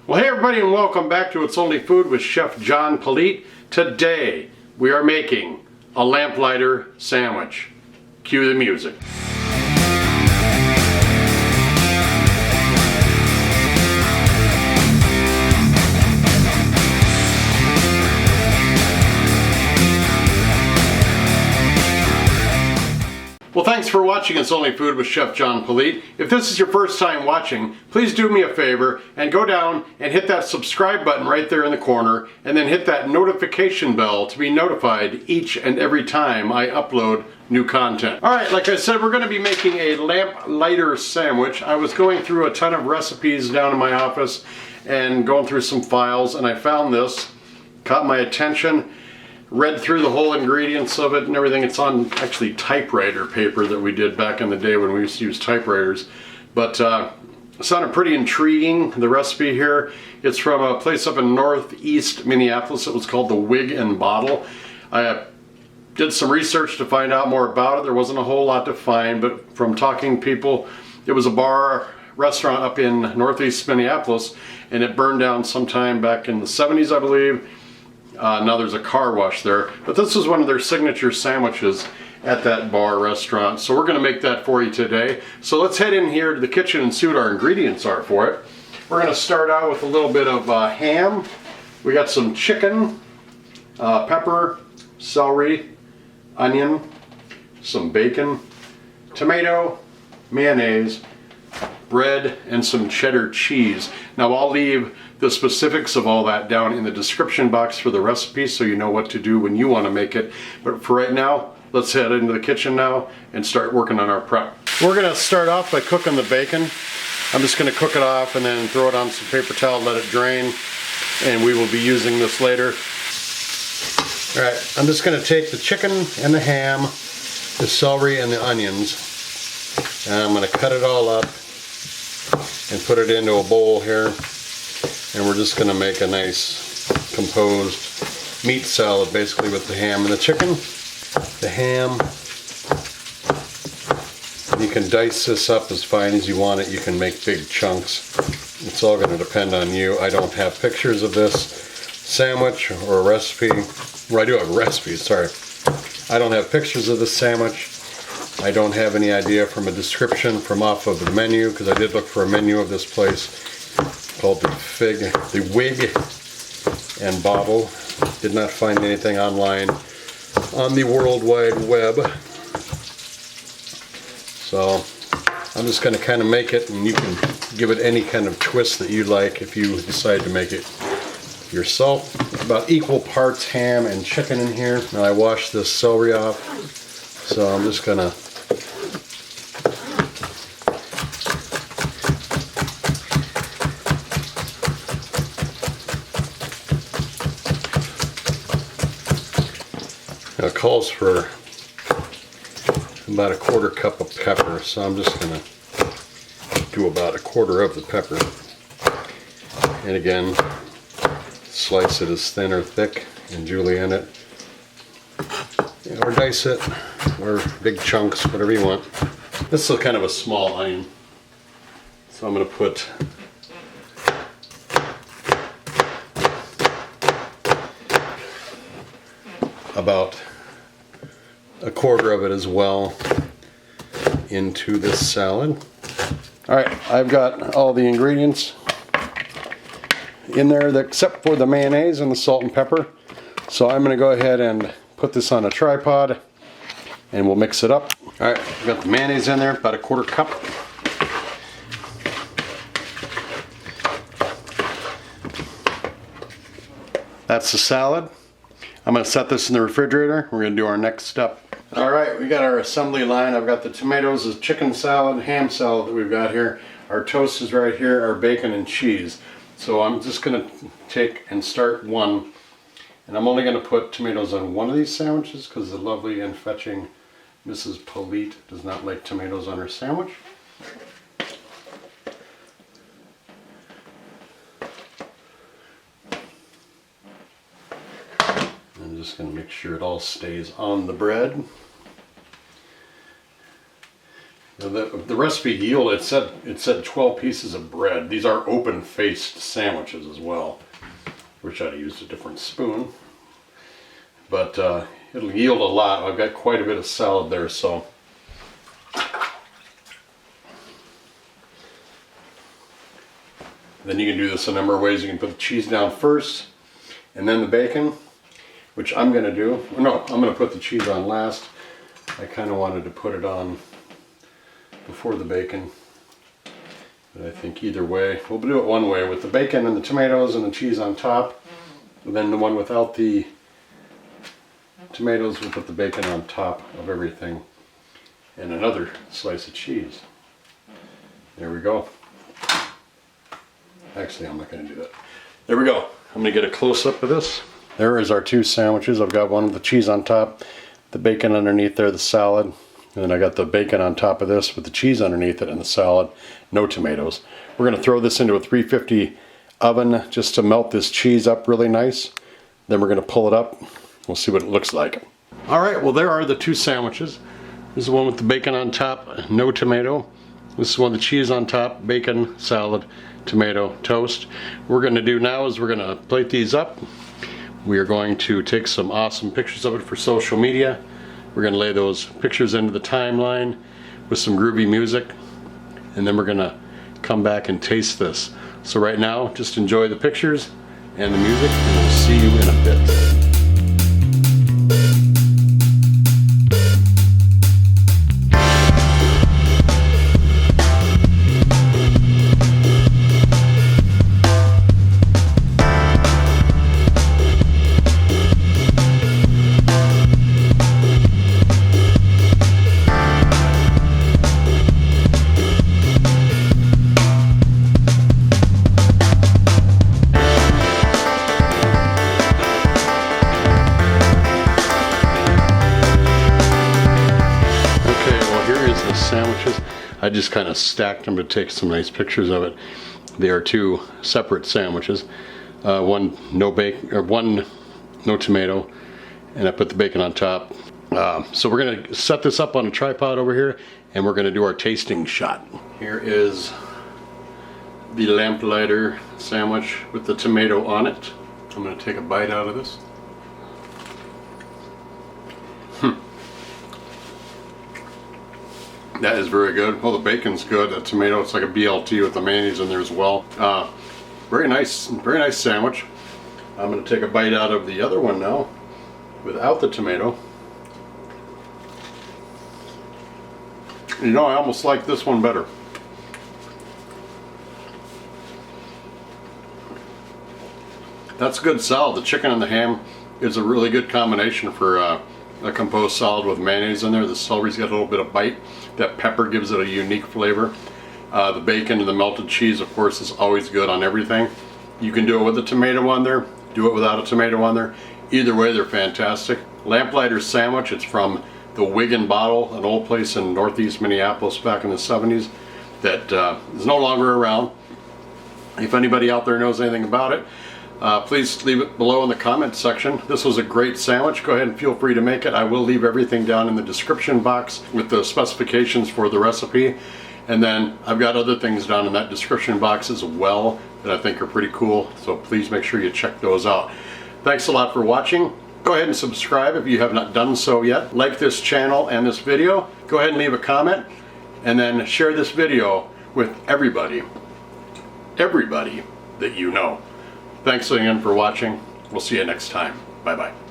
Well, hey everybody, and welcome back to It's Only Food with Chef John Politte. Today we are making a lamplighter sandwich. Cue the music. Well, thanks for watching It's Only Food with Chef John Politte. If this is your first time watching, please do me a favor and go down and hit that subscribe button right there in the corner, and then hit that notification bell to be notified each and every time I upload new content. Alright, like I said, we're going to be making a lamplighter sandwich. I was going through a ton of recipes down in my office and going through some files, and I found this, caught my attention. Read through the whole ingredients of it and everything. It's on actually typewriter paper that we did back in the day when we used to use typewriters. But it sounded pretty intriguing, the recipe here. It's from a place up in northeast Minneapolis. It was called the Wig and Bottle. I did some research to find out more about it. There wasn't a whole lot to find, but from talking to people, it was a restaurant up in northeast Minneapolis, and it burned down sometime back in the 70s, I believe. Now there's a car wash there, but this is one of their signature sandwiches at that bar restaurant. So we're going to make that for you today. So let's head in here to the kitchen and see what our ingredients are for it. We're going to start out with a little bit of ham. We got some chicken, pepper, celery, onion, some bacon, tomato, mayonnaise, bread, and some cheddar cheese. Now I'll leave the specifics of all that down in the description box for the recipe so you know what to do when you want to make it. But for right now, let's head into the kitchen now and start working on our prep. We're going to start off by cooking the bacon. I'm just going to cook it off and then throw it on some paper towel, let it drain, and we will be using this later. Alright, I'm just going to take the chicken and the ham, the celery and the onions, and I'm going to cut it all up and put it into a bowl here. And we're just going to make a nice composed meat salad basically with the ham and the chicken. The ham, you can dice this up as fine as you want it. You can make big chunks. It's all going to depend on you. I don't have pictures of this sandwich or a recipe. Well, I do have a recipe, sorry. I don't have pictures of this sandwich. I don't have any idea from a description from off of the menu, because I did look for a menu of this place called the Wig and Bottle. Did not find anything online on the World Wide Web. So I'm just going to kind of make it, and you can give it any kind of twist that you like if you decide to make it yourself. About equal parts ham and chicken in here. Now I washed this celery off, so I'm just going to it calls for about a quarter cup of pepper, so I'm just going to do about a quarter of the pepper. And again, slice it as thin or thick and julienne it. Or dice it, or big chunks, whatever you want. This is kind of a small onion, so I'm going to put about a quarter of it as well into this salad. Alright, I've got all the ingredients in there except for the mayonnaise and the salt and pepper. So I'm going to go ahead and put this on a tripod and we'll mix it up. Alright, I've got the mayonnaise in there, about a quarter cup. That's the salad. I'm going to set this in the refrigerator. We're going to do our next step. Alright, we got our assembly line. I've got the tomatoes, the chicken salad, ham salad that we've got here. Our toast is right here, our bacon and cheese. So I'm just going to take and start one. And I'm only going to put tomatoes on one of these sandwiches because the lovely and fetching Mrs. Politte does not like tomatoes on her sandwich. I'm just going to make sure it all stays on the bread. Now that the recipe yield, it said 12 pieces of bread. These are open-faced sandwiches as well. Wish I'd have used a different spoon, but it'll yield a lot. I've got quite a bit of salad there, so. Then you can do this a number of ways. You can put the cheese down first, and then the bacon, which I'm going to do. No, I'm going to put the cheese on last. I kind of wanted to put it on before the bacon, but I think either way, we'll do it one way with the bacon and the tomatoes and the cheese on top, and then the one without the tomatoes, we'll put the bacon on top of everything and another slice of cheese. There we go. Actually, I'm not going to do that. There we go. I'm going to get a close-up of this. There is our two sandwiches. I've got one with the cheese on top, the bacon underneath there, the salad. And then I got the bacon on top of this with the cheese underneath it and the salad, no tomatoes. We're going to throw this into a 350 oven just to melt this cheese up really nice. Then we're going to pull it up. We'll see what it looks like. All right, well, there are the two sandwiches. This is the one with the bacon on top, no tomato. This is one with the cheese on top, bacon, salad, tomato, toast. What we're going to do now is we're going to plate these up. We are going to take some awesome pictures of it for social media. We're going to lay those pictures into the timeline with some groovy music, and then we're going to come back and taste this. So right now, just enjoy the pictures and the music, and we'll see you in a bit. Sandwiches. I just kind of stacked them to take some nice pictures of it. They are two separate sandwiches. One no bacon, or one no tomato, and I put the bacon on top. So we're going to set this up on a tripod over here, and we're going to do our tasting shot. Here is the Lamplighter sandwich with the tomato on it. I'm going to take a bite out of this. That is very good. Well, the bacon's good. The tomato, it's like a BLT with the mayonnaise in there as well. Very nice sandwich. I'm going to take a bite out of the other one now, without the tomato. You know, I almost like this one better. That's good salad. The chicken and the ham is a really good combination for a composed salad with mayonnaise in there. The celery's got a little bit of bite. That pepper gives it a unique flavor. The bacon and the melted cheese, of course, is always good on everything. You can do it with a tomato on there, do it without a tomato on there. Either way, they're fantastic. Lamplighter sandwich, it's from the Wigan Bottle, an old place in northeast Minneapolis back in the 70s that is no longer around. If anybody out there knows anything about it, please leave it below in the comment section. This was a great sandwich. Go ahead and feel free to make it. I will leave everything down in the description box with the specifications for the recipe. And then I've got other things down in that description box as well that I think are pretty cool. So please make sure you check those out. Thanks a lot for watching. Go ahead and subscribe if you have not done so yet. Like this channel and this video. Go ahead and leave a comment. And then share this video with everybody that you know. Thanks again for watching. We'll see you next time. Bye-bye.